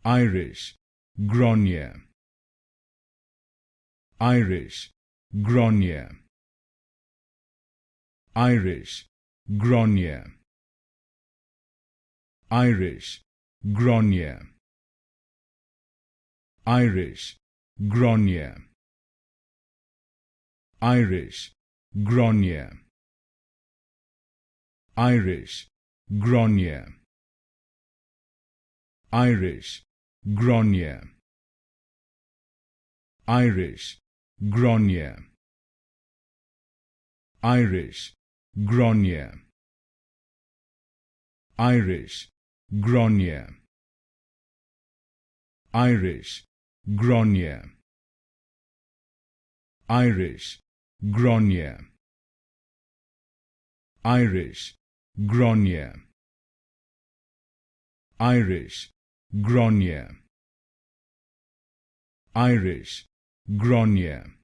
Irish, Gráinne, Irish, Gráinne, Irish, Gráinne, Irish, Gráinne, Irish, Gráinne, Irish, Gráinne, Irish, Gráinne, Irish, Gráinne, Irish, Gráinne, Irish, Gráinne, Irish, Gráinne, Irish, Gráinne, Irish, Gráinne, Irish, Gráinne, Irish, Gráinne, Irish, Gráinne.